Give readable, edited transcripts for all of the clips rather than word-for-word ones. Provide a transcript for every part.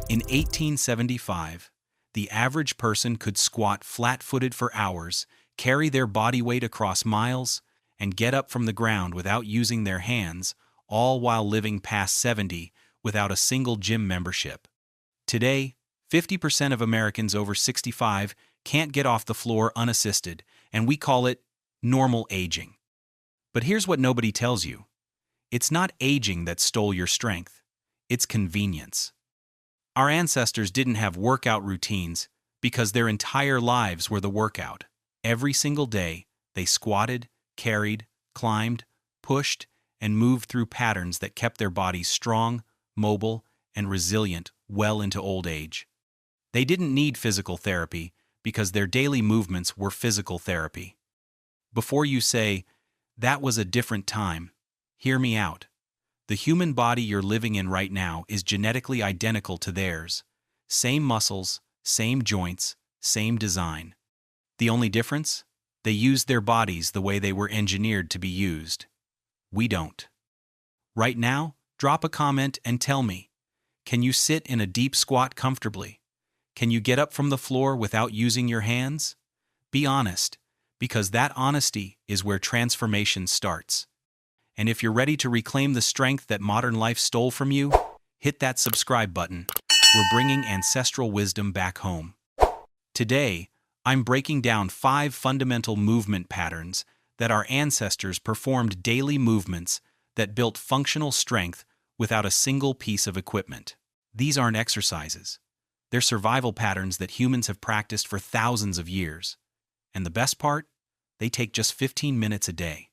In 1875, the average person could squat flat-footed for hours, carry their body weight across miles, and get up from the ground without using their hands, all while living past 70 without a single gym membership. Today, 50% of Americans over 65 can't get off the floor unassisted, and we call it normal aging. But here's what nobody tells you. It's not aging that stole your strength. It's convenience. Our ancestors didn't have workout routines because their entire lives were the workout. Every single day, they squatted, carried, climbed, pushed, and moved through patterns that kept their bodies strong, mobile, and resilient well into old age. They didn't need physical therapy because their daily movements were physical therapy. Before you say, "That was a different time," hear me out. The human body you're living in right now is genetically identical to theirs. Same muscles, same joints, same design. The only difference? They used their bodies the way they were engineered to be used. We don't. Right now, drop a comment and tell me, can you sit in a deep squat comfortably? Can you get up from the floor without using your hands? Be honest, because that honesty is where transformation starts. And if you're ready to reclaim the strength that modern life stole from you, hit that subscribe button. We're bringing ancestral wisdom back home. Today, I'm breaking down 5 fundamental movement patterns that our ancestors performed, daily movements that built functional strength without a single piece of equipment. These aren't exercises. They're survival patterns that humans have practiced for thousands of years. And the best part? They take just 15 minutes a day.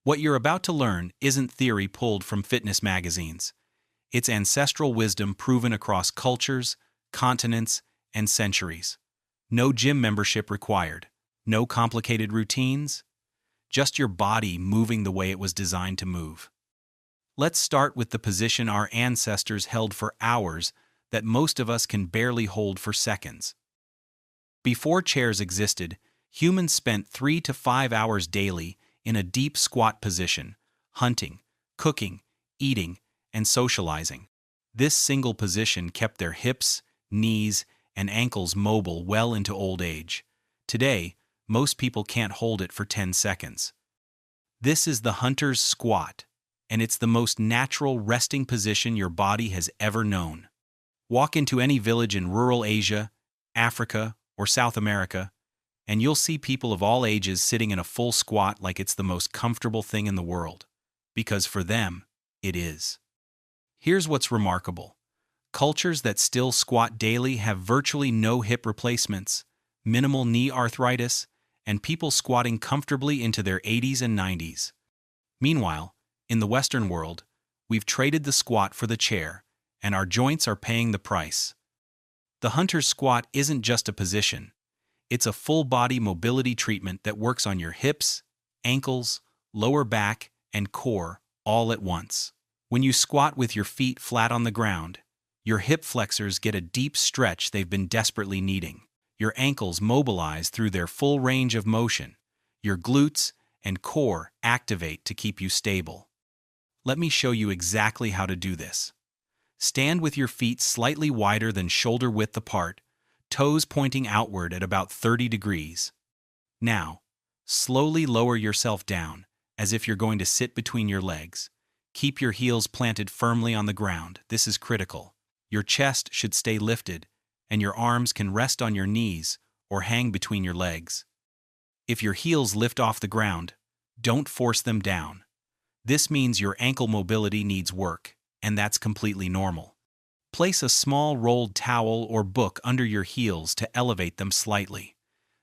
What you're about to learn isn't theory pulled from fitness magazines. It's ancestral wisdom proven across cultures, continents, and centuries. No gym membership required. No complicated routines. Just your body moving the way it was designed to move. Let's start with the position our ancestors held for hours that most of us can barely hold for seconds. Before chairs existed, humans spent 3 to 5 hours daily in a deep squat position, hunting, cooking, eating, and socializing. This single position kept their hips, knees, and ankles mobile well into old age. Today, most people can't hold it for 10 seconds. This is the hunter's squat, and it's the most natural resting position your body has ever known. Walk into any village in rural Asia, Africa, or South America, and you'll see people of all ages sitting in a full squat like it's the most comfortable thing in the world. Because for them, it is. Here's what's remarkable. Cultures that still squat daily have virtually no hip replacements, minimal knee arthritis, and people squatting comfortably into their 80s and 90s. Meanwhile, in the Western world, we've traded the squat for the chair, and our joints are paying the price. The hunter's squat isn't just a position. It's a full-body mobility treatment that works on your hips, ankles, lower back, and core all at once. When you squat with your feet flat on the ground, your hip flexors get a deep stretch they've been desperately needing. Your ankles mobilize through their full range of motion. Your glutes and core activate to keep you stable. Let me show you exactly how to do this. Stand with your feet slightly wider than shoulder width apart, toes pointing outward at about 30 degrees. Now, slowly lower yourself down, as if you're going to sit between your legs. Keep your heels planted firmly on the ground. This is critical. Your chest should stay lifted, and your arms can rest on your knees or hang between your legs. If your heels lift off the ground, don't force them down. This means your ankle mobility needs work, and that's completely normal. Place a small rolled towel or book under your heels to elevate them slightly.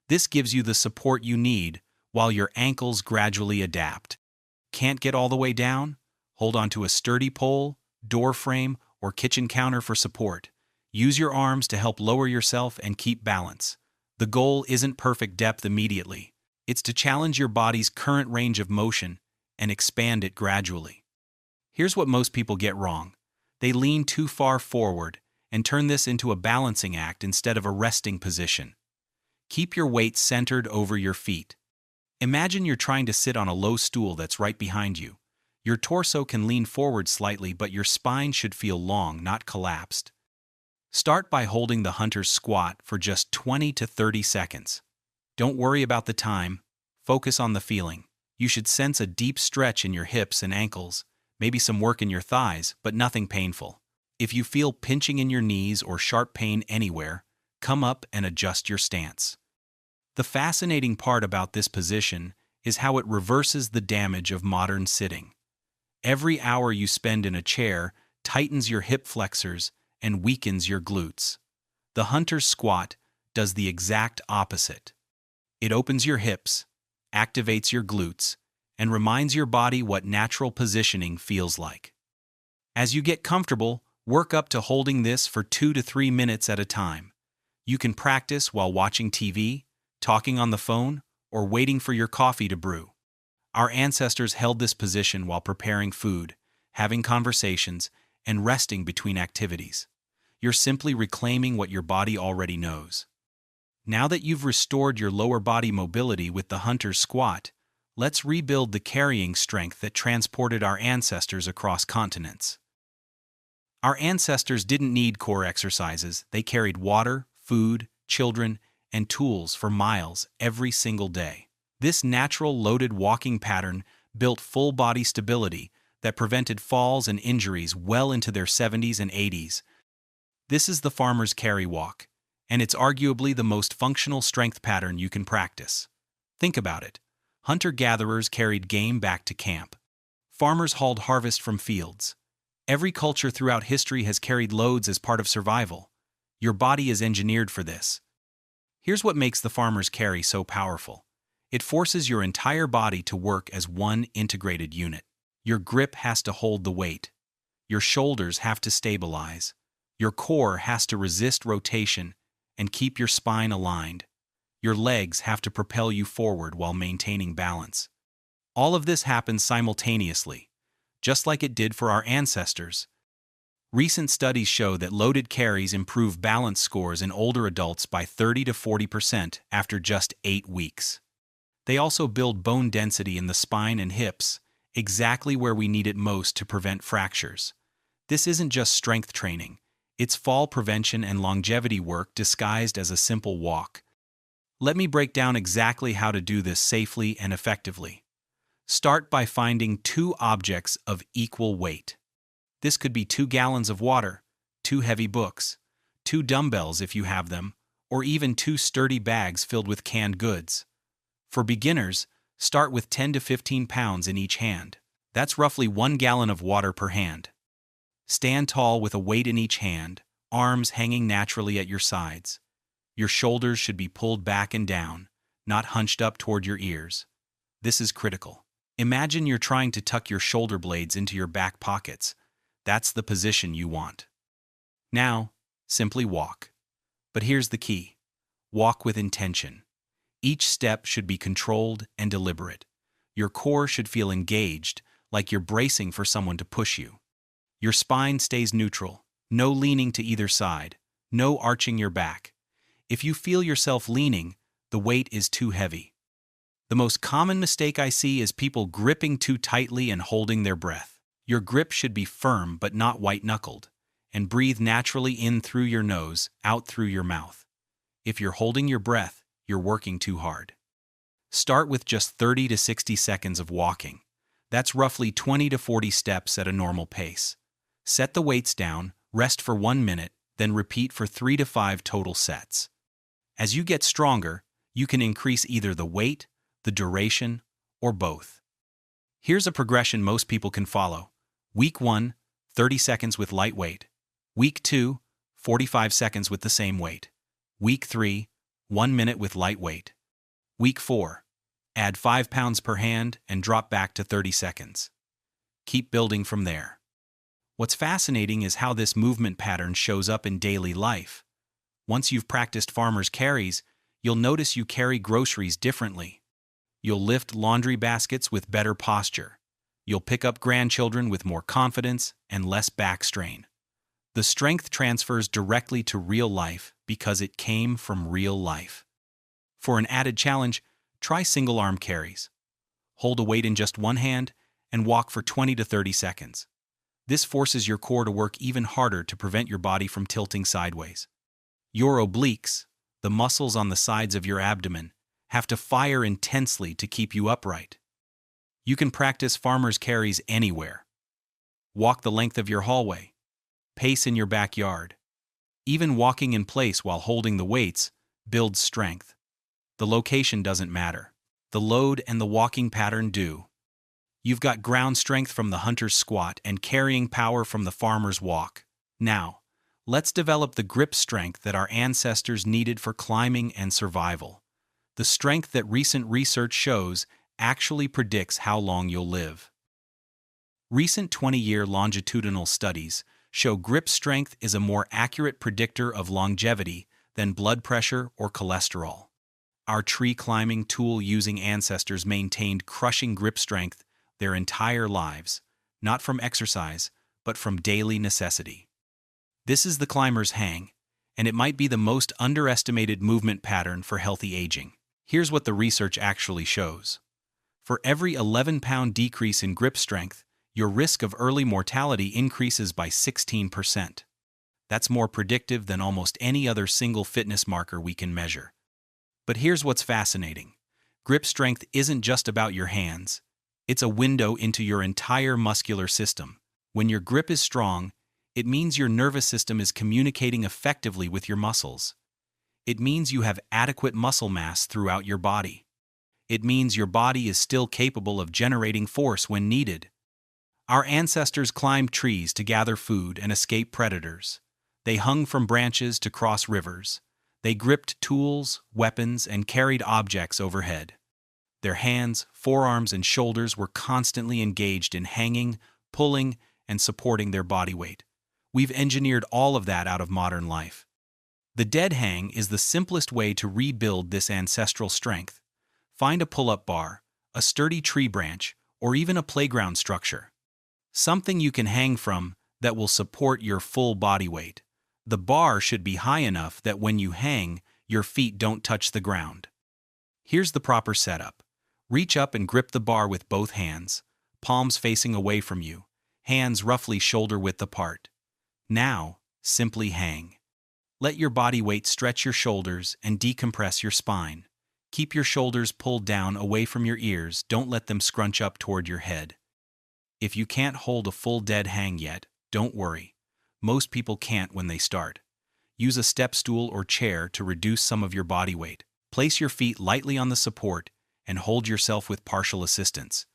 This gives you the support you need while your ankles gradually adapt. Can't get all the way down? Hold onto a sturdy pole, door frame, or kitchen counter for support. Use your arms to help lower yourself and keep balance. The goal isn't perfect depth immediately. It's to challenge your body's current range of motion and expand it gradually. Here's what most people get wrong. They lean too far forward and turn this into a balancing act instead of a resting position. Keep your weight centered over your feet. Imagine you're trying to sit on a low stool that's right behind you. Your torso can lean forward slightly, but your spine should feel long, not collapsed. Start by holding the hunter's squat for just 20 to 30 seconds. Don't worry about the time, focus on the feeling. You should sense a deep stretch in your hips and ankles, maybe some work in your thighs, but nothing painful. If you feel pinching in your knees or sharp pain anywhere, come up and adjust your stance. The fascinating part about this position is how it reverses the damage of modern sitting. Every hour you spend in a chair tightens your hip flexors and weakens your glutes. The hunter's squat does the exact opposite. It opens your hips, activates your glutes, and reminds your body what natural positioning feels like. As you get comfortable, work up to holding this for 2 to 3 minutes at a time. You can practice while watching TV, talking on the phone, or waiting for your coffee to brew. Our ancestors held this position while preparing food, having conversations, and resting between activities. You're simply reclaiming what your body already knows. Now that you've restored your lower body mobility with the hunter's squat, let's rebuild the carrying strength that transported our ancestors across continents. Our ancestors didn't need core exercises. They carried water, food, children, and tools for miles every single day. This natural loaded walking pattern built full body stability that prevented falls and injuries well into their 70s and 80s. This is the farmer's carry walk, and it's arguably the most functional strength pattern you can practice. Think about it. Hunter-gatherers carried game back to camp. Farmers hauled harvest from fields. Every culture throughout history has carried loads as part of survival. Your body is engineered for this. Here's what makes the farmer's carry so powerful. It forces your entire body to work as one integrated unit. Your grip has to hold the weight. Your shoulders have to stabilize. Your core has to resist rotation and keep your spine aligned. Your legs have to propel you forward while maintaining balance. All of this happens simultaneously, just like it did for our ancestors. Recent studies show that loaded carries improve balance scores in older adults by 30 to 40% after just 8 weeks. They also build bone density in the spine and hips, exactly where we need it most to prevent fractures. This isn't just strength training. It's fall prevention and longevity work disguised as a simple walk. Let me break down exactly how to do this safely and effectively. Start by finding 2 objects of equal weight. This could be 2 gallons of water, 2 heavy books, 2 dumbbells if you have them, or even 2 sturdy bags filled with canned goods. For beginners, start with 10 to 15 pounds in each hand. That's roughly 1 gallon of water per hand. Stand tall with a weight in each hand, arms hanging naturally at your sides. Your shoulders should be pulled back and down, not hunched up toward your ears. This is critical. Imagine you're trying to tuck your shoulder blades into your back pockets. That's the position you want. Now, simply walk. But here's the key. Walk with intention. Each step should be controlled and deliberate. Your core should feel engaged, like you're bracing for someone to push you. Your spine stays neutral, no leaning to either side, no arching your back. If you feel yourself leaning, the weight is too heavy. The most common mistake I see is people gripping too tightly and holding their breath. Your grip should be firm but not white-knuckled, and breathe naturally in through your nose, out through your mouth. If you're holding your breath, you're working too hard. Start with just 30 to 60 seconds of walking. That's roughly 20 to 40 steps at a normal pace. Set the weights down, rest for 1 minute, then repeat for 3 to 5 total sets. As you get stronger, you can increase either the weight, the duration, or both. Here's a progression most people can follow. Week 1, 30 seconds with light weight. Week 2, 45 seconds with the same weight. Week 3, 1 minute with light weight. Week 4, add 5 pounds per hand and drop back to 30 seconds. Keep building from there. What's fascinating is how this movement pattern shows up in daily life. Once you've practiced farmer's carries, you'll notice you carry groceries differently. You'll lift laundry baskets with better posture. You'll pick up grandchildren with more confidence and less back strain. The strength transfers directly to real life because it came from real life. For an added challenge, try single arm carries. Hold a weight in just one hand and walk for 20 to 30 seconds. This forces your core to work even harder to prevent your body from tilting sideways. Your obliques, the muscles on the sides of your abdomen, have to fire intensely to keep you upright. You can practice farmer's carries anywhere. Walk the length of your hallway. Pace in your backyard. Even walking in place while holding the weights builds strength. The location doesn't matter. The load and the walking pattern do. You've got ground strength from the hunter's squat and carrying power from the farmer's walk. Now, let's develop the grip strength that our ancestors needed for climbing and survival. The strength that recent research shows actually predicts how long you'll live. Recent 20-year longitudinal studies show grip strength is a more accurate predictor of longevity than blood pressure or cholesterol. Our tree climbing tool-using ancestors maintained crushing grip strength their entire lives, not from exercise, but from daily necessity. This is the climber's hang, and it might be the most underestimated movement pattern for healthy aging. Here's what the research actually shows. For every 11-pound decrease in grip strength, your risk of early mortality increases by 16%. That's more predictive than almost any other single fitness marker we can measure. But here's what's fascinating. Grip strength isn't just about your hands. It's a window into your entire muscular system. When your grip is strong, it means your nervous system is communicating effectively with your muscles. It means you have adequate muscle mass throughout your body. It means your body is still capable of generating force when needed. Our ancestors climbed trees to gather food and escape predators. They hung from branches to cross rivers. They gripped tools, weapons, and carried objects overhead. Their hands, forearms, and shoulders were constantly engaged in hanging, pulling, and supporting their body weight. We've engineered all of that out of modern life. The dead hang is the simplest way to rebuild this ancestral strength. Find a pull-up bar, a sturdy tree branch, or even a playground structure. Something you can hang from that will support your full body weight. The bar should be high enough that when you hang, your feet don't touch the ground. Here's the proper setup. Reach up and grip the bar with both hands, palms facing away from you, hands roughly shoulder-width apart. Now, simply hang. Let your body weight stretch your shoulders and decompress your spine. Keep your shoulders pulled down away from your ears, don't let them scrunch up toward your head. If you can't hold a full dead hang yet, don't worry. Most people can't when they start. Use a step stool or chair to reduce some of your body weight. Place your feet lightly on the support and hold yourself with partial assistance.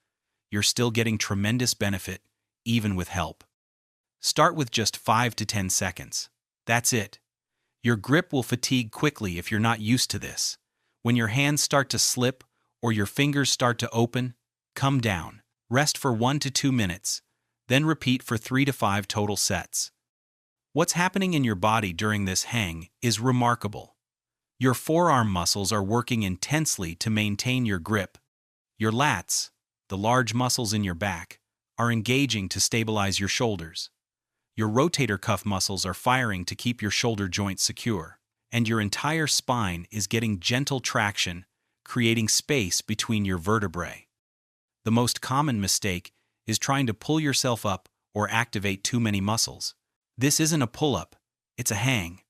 You're still getting tremendous benefit, even with help. Start with just 5 to 10 seconds. That's it. Your grip will fatigue quickly if you're not used to this. When your hands start to slip or your fingers start to open, come down. Rest for 1 to 2 minutes, then repeat for 3 to 5 total sets. What's happening in your body during this hang is remarkable. Your forearm muscles are working intensely to maintain your grip. Your lats, the large muscles in your back, are engaging to stabilize your shoulders. Your rotator cuff muscles are firing to keep your shoulder joints secure. And your entire spine is getting gentle traction, creating space between your vertebrae. The most common mistake is trying to pull yourself up or activate too many muscles. This isn't a pull-up, it's a hang.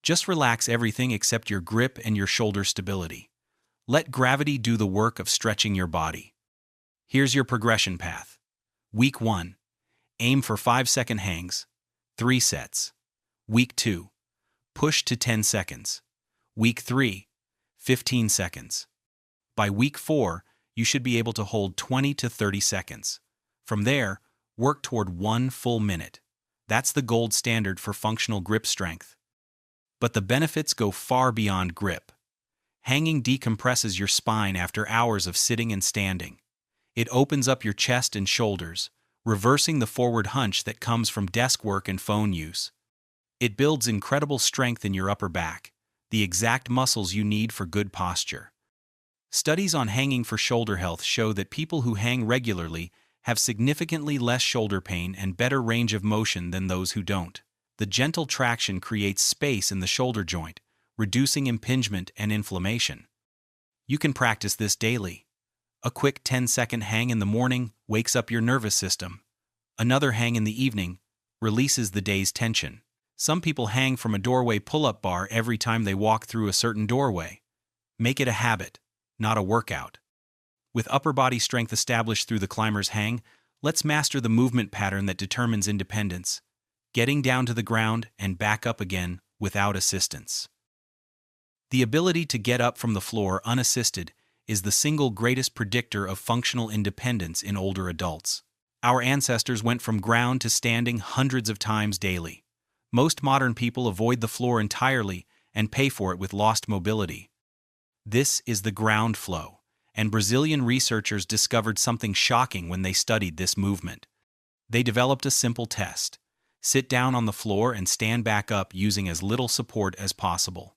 Just relax everything except your grip and your shoulder stability. Let gravity do the work of stretching your body. Here's your progression path. Week 1. Aim for 5-second hangs, 3 sets. Week 2. Push to 10 seconds. Week 3. 15 seconds. By week 4, you should be able to hold 20 to 30 seconds. From there, work toward 1 full minute. That's the gold standard for functional grip strength. But the benefits go far beyond grip. Hanging decompresses your spine after hours of sitting and standing. It opens up your chest and shoulders, reversing the forward hunch that comes from desk work and phone use. It builds incredible strength in your upper back, the exact muscles you need for good posture. Studies on hanging for shoulder health show that people who hang regularly have significantly less shoulder pain and better range of motion than those who don't. The gentle traction creates space in the shoulder joint, reducing impingement and inflammation. You can practice this daily. A quick 10-second hang in the morning wakes up your nervous system. Another hang in the evening releases the day's tension. Some people hang from a doorway pull-up bar every time they walk through a certain doorway. Make it a habit, not a workout. With upper body strength established through the climber's hang, let's master the movement pattern that determines independence, getting down to the ground and back up again without assistance. The ability to get up from the floor unassisted is the single greatest predictor of functional independence in older adults. Our ancestors went from ground to standing hundreds of times daily. Most modern people avoid the floor entirely and pay for it with lost mobility. This is the ground flow, and Brazilian researchers discovered something shocking when they studied this movement. They developed a simple test. Sit down on the floor and stand back up using as little support as possible.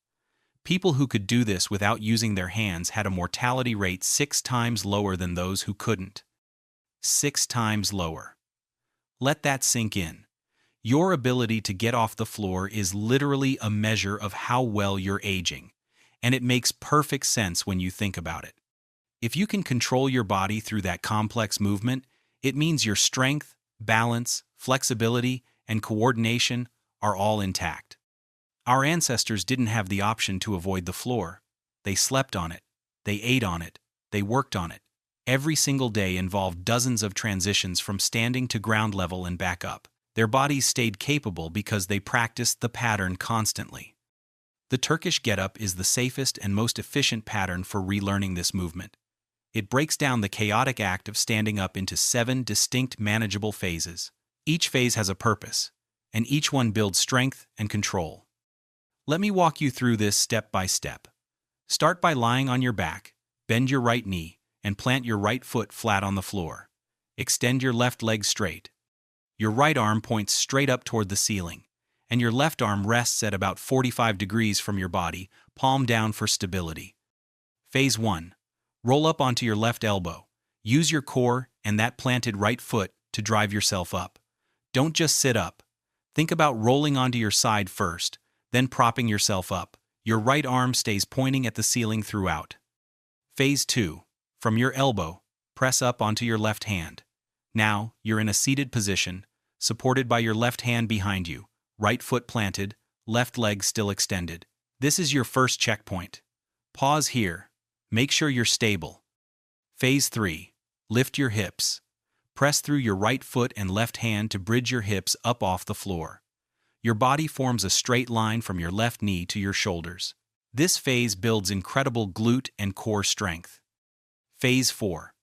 People who could do this without using their hands had a mortality rate 6 times lower than those who couldn't. 6 times lower. Let that sink in. Your ability to get off the floor is literally a measure of how well you're aging, and it makes perfect sense when you think about it. If you can control your body through that complex movement, it means your strength, balance, flexibility, and coordination are all intact. Our ancestors didn't have the option to avoid the floor. They slept on it, they ate on it, they worked on it. Every single day involved dozens of transitions from standing to ground level and back up. Their bodies stayed capable because they practiced the pattern constantly. The Turkish get-up is the safest and most efficient pattern for relearning this movement. It breaks down the chaotic act of standing up into 7 distinct manageable phases. Each phase has a purpose, and each one builds strength and control. Let me walk you through this step by step. Start by lying on your back, bend your right knee, and plant your right foot flat on the floor. Extend your left leg straight. Your right arm points straight up toward the ceiling, and your left arm rests at about 45 degrees from your body, palm down for stability. Phase 1. Roll up onto your left elbow. Use your core and that planted right foot to drive yourself up. Don't just sit up. Think about rolling onto your side first, then propping yourself up. Your right arm stays pointing at the ceiling throughout. Phase 2. From your elbow, press up onto your left hand. Now, you're in a seated position, supported by your left hand behind you, right foot planted, left leg still extended. This is your first checkpoint. Pause here. Make sure you're stable. Phase 3. Lift your hips. Press through your right foot and left hand to bridge your hips up off the floor. Your body forms a straight line from your left knee to your shoulders. This phase builds incredible glute and core strength. Phase 4.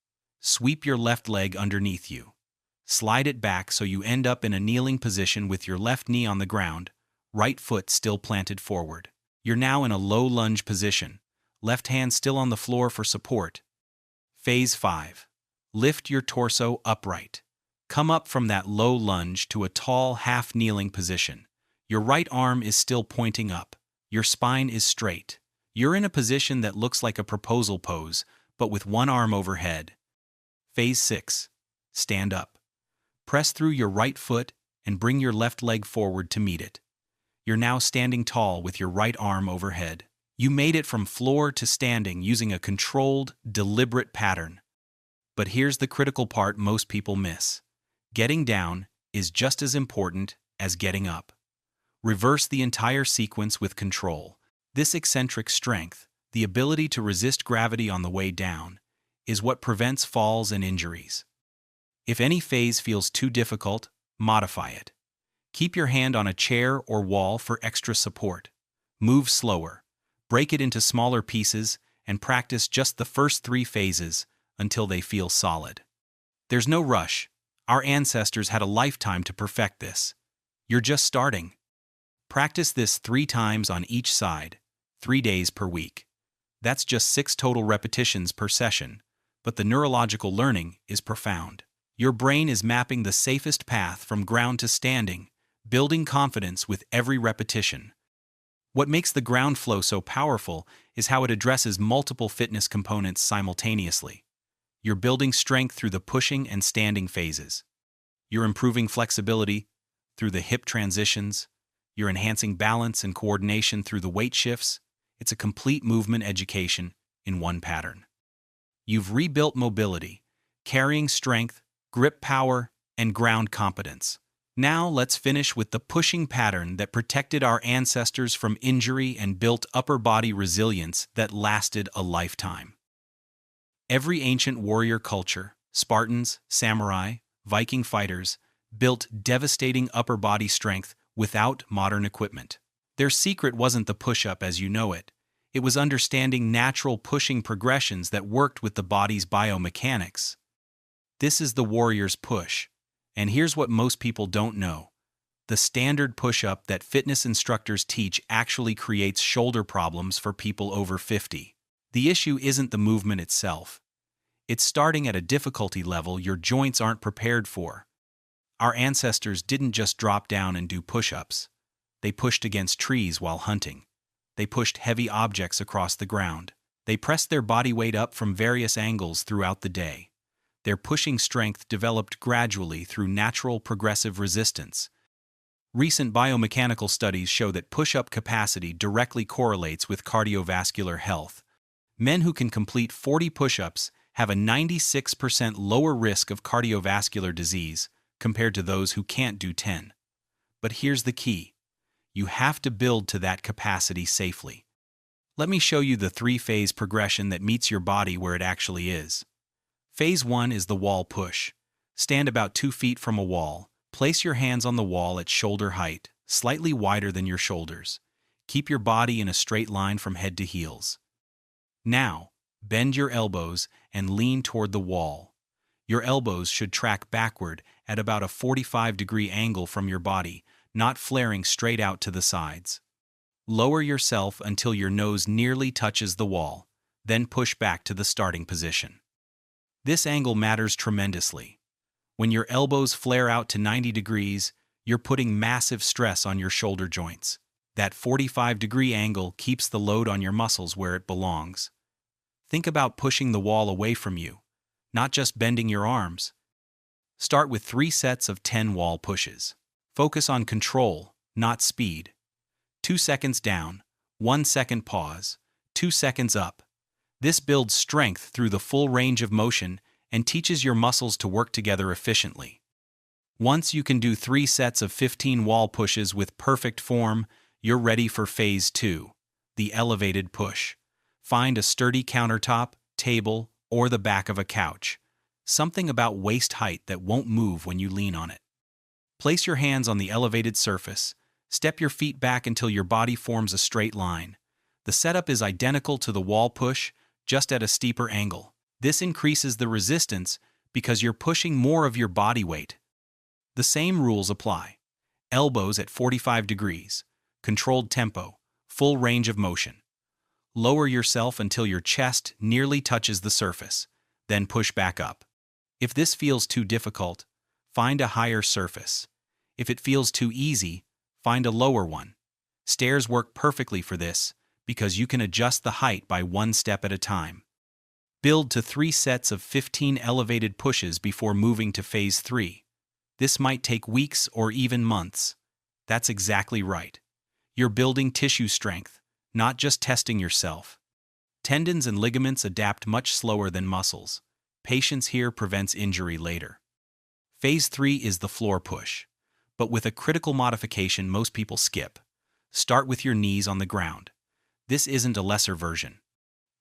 Sweep your left leg underneath you. Slide it back so you end up in a kneeling position with your left knee on the ground, right foot still planted forward. You're now in a low lunge position, left hand still on the floor for support. Phase 5. Lift your torso upright. Come up from that low lunge to a tall half-kneeling position. Your right arm is still pointing up. Your spine is straight. You're in a position that looks like a proposal pose, but with one arm overhead. Phase 6. Stand up. Press through your right foot and bring your left leg forward to meet it. You're now standing tall with your right arm overhead. You made it from floor to standing using a controlled, deliberate pattern. But here's the critical part most people miss. Getting down is just as important as getting up. Reverse the entire sequence with control. This eccentric strength, the ability to resist gravity on the way down, is what prevents falls and injuries. If any phase feels too difficult, modify it. Keep your hand on a chair or wall for extra support. Move slower. Break it into smaller pieces and practice just the first 3 phases until they feel solid. There's no rush. Our ancestors had a lifetime to perfect this. You're just starting. Practice this 3 times on each side, 3 days per week. That's just 6 total repetitions per session, but the neurological learning is profound. Your brain is mapping the safest path from ground to standing, building confidence with every repetition. What makes the ground flow so powerful is how it addresses multiple fitness components simultaneously. You're building strength through the pushing and standing phases. You're improving flexibility through the hip transitions. You're enhancing balance and coordination through the weight shifts. It's a complete movement education in one pattern. You've rebuilt mobility, carrying strength, grip power, and ground competence. Now let's finish with the pushing pattern that protected our ancestors from injury and built upper body resilience that lasted a lifetime. Every ancient warrior culture, Spartans, samurai, Viking fighters, built devastating upper body strength without modern equipment. Their secret wasn't the push-up as you know it. It was understanding natural pushing progressions that worked with the body's biomechanics. This is the warrior's push. And here's what most people don't know. The standard push-up that fitness instructors teach actually creates shoulder problems for people over 50. The issue isn't the movement itself. It's starting at a difficulty level your joints aren't prepared for. Our ancestors didn't just drop down and do push-ups. They pushed against trees while hunting. They pushed heavy objects across the ground. They pressed their body weight up from various angles throughout the day. Their pushing strength developed gradually through natural progressive resistance. Recent biomechanical studies show that push-up capacity directly correlates with cardiovascular health. Men who can complete 40 push-ups have a 96% lower risk of cardiovascular disease compared to those who can't do 10. But here's the key. You have to build to that capacity safely. Let me show you the 3-phase progression that meets your body where it actually is. Phase 1 is the wall push. Stand about 2 feet from a wall. Place your hands on the wall at shoulder height, slightly wider than your shoulders. Keep your body in a straight line from head to heels. Now, bend your elbows and lean toward the wall. Your elbows should track backward at about a 45-degree angle from your body, not flaring straight out to the sides. Lower yourself until your nose nearly touches the wall, then push back to the starting position. This angle matters tremendously. When your elbows flare out to 90 degrees, you're putting massive stress on your shoulder joints. That 45-degree angle keeps the load on your muscles where it belongs. Think about pushing the wall away from you, not just bending your arms. Start with 3 sets of 10 wall pushes. Focus on control, not speed. 2 seconds down, 1 second pause, 2 seconds up. This builds strength through the full range of motion and teaches your muscles to work together efficiently. Once you can do 3 sets of 15 wall pushes with perfect form, you're ready for Phase 2, the elevated push. Find a sturdy countertop, table, or the back of a couch. Something about waist height that won't move when you lean on it. Place your hands on the elevated surface. Step your feet back until your body forms a straight line. The setup is identical to the wall push, just at a steeper angle. This increases the resistance because you're pushing more of your body weight. The same rules apply. Elbows at 45 degrees, controlled tempo, full range of motion. Lower yourself until your chest nearly touches the surface, then push back up. If this feels too difficult, find a higher surface. If it feels too easy, find a lower one. Stairs work perfectly for this because you can adjust the height by 1 step at a time. Build to 3 sets of 15 elevated pushes before moving to Phase 3. This might take weeks or even months. That's exactly right. You're building tissue strength, not just testing yourself. Tendons and ligaments adapt much slower than muscles. Patience here prevents injury later. Phase 3 is the floor push, but with a critical modification most people skip. Start with your knees on the ground. This isn't a lesser version.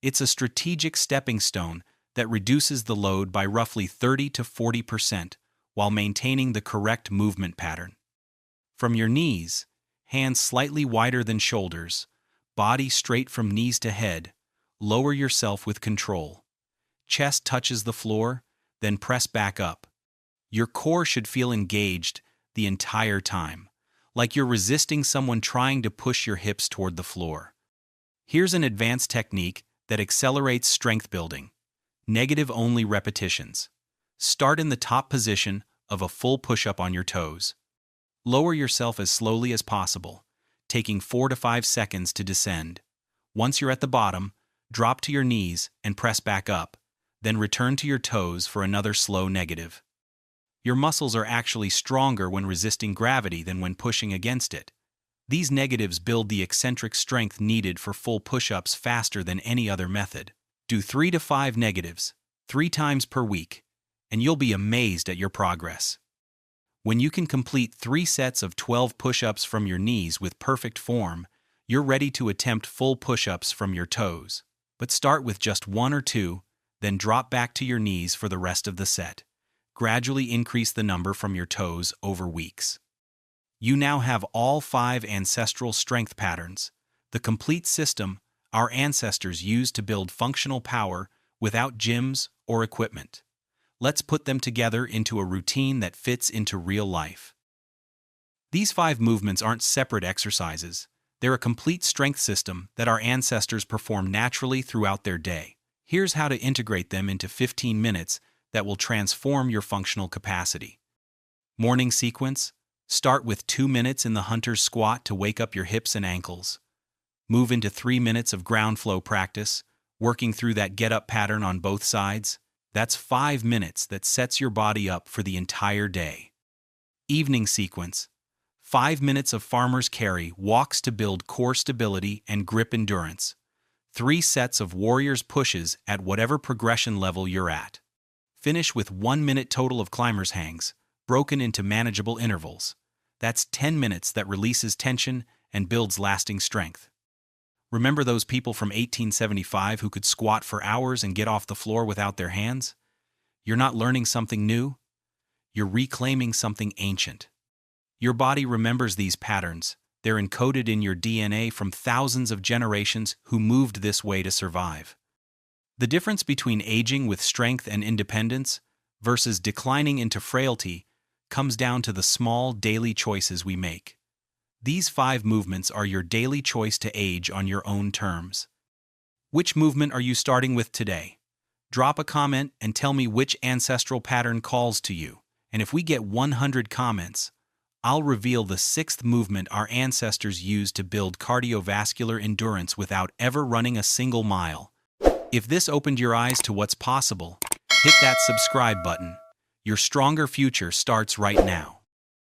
It's a strategic stepping stone that reduces the load by roughly 30 to 40% while maintaining the correct movement pattern. From your knees, hands slightly wider than shoulders, body straight from knees to head, lower yourself with control. Chest touches the floor, then press back up. Your core should feel engaged the entire time, like you're resisting someone trying to push your hips toward the floor. Here's an advanced technique that accelerates strength building. Negative-only repetitions. Start in the top position of a full push-up on your toes. Lower yourself as slowly as possible, taking 4 to 5 seconds to descend. Once you're at the bottom, drop to your knees and press back up, then return to your toes for another slow negative. Your muscles are actually stronger when resisting gravity than when pushing against it. These negatives build the eccentric strength needed for full push-ups faster than any other method. Do 3 to 5 negatives, 3 times per week, and you'll be amazed at your progress. When you can complete 3 sets of 12 push-ups from your knees with perfect form, you're ready to attempt full push-ups from your toes. But start with just 1 or 2, then drop back to your knees for the rest of the set. Gradually increase the number from your toes over weeks. You now have all 5 ancestral strength patterns, the complete system our ancestors used to build functional power without gyms or equipment. Let's put them together into a routine that fits into real life. These 5 movements aren't separate exercises. They're a complete strength system that our ancestors perform naturally throughout their day. Here's how to integrate them into 15 minutes that will transform your functional capacity. Morning sequence. Start with 2 minutes in the hunter's squat to wake up your hips and ankles. Move into 3 minutes of ground flow practice, working through that get-up pattern on both sides. That's 5 minutes that sets your body up for the entire day. Evening sequence. 5 minutes of farmer's carry walks to build core stability and grip endurance. 3 sets of warrior's pushes at whatever progression level you're at. Finish with 1 minute total of climber's hangs, broken into manageable intervals. That's 10 minutes that releases tension and builds lasting strength. Remember those people from 1875 who could squat for hours and get off the floor without their hands? You're not learning something new. You're reclaiming something ancient. Your body remembers these patterns. They're encoded in your DNA from thousands of generations who moved this way to survive. The difference between aging with strength and independence versus declining into frailty comes down to the small daily choices we make. These 5 movements are your daily choice to age on your own terms. Which movement are you starting with today? Drop a comment and tell me which ancestral pattern calls to you. And if we get 100 comments, I'll reveal the 6th movement our ancestors used to build cardiovascular endurance without ever running a single mile. If this opened your eyes to what's possible, hit that subscribe button. Your stronger future starts right now.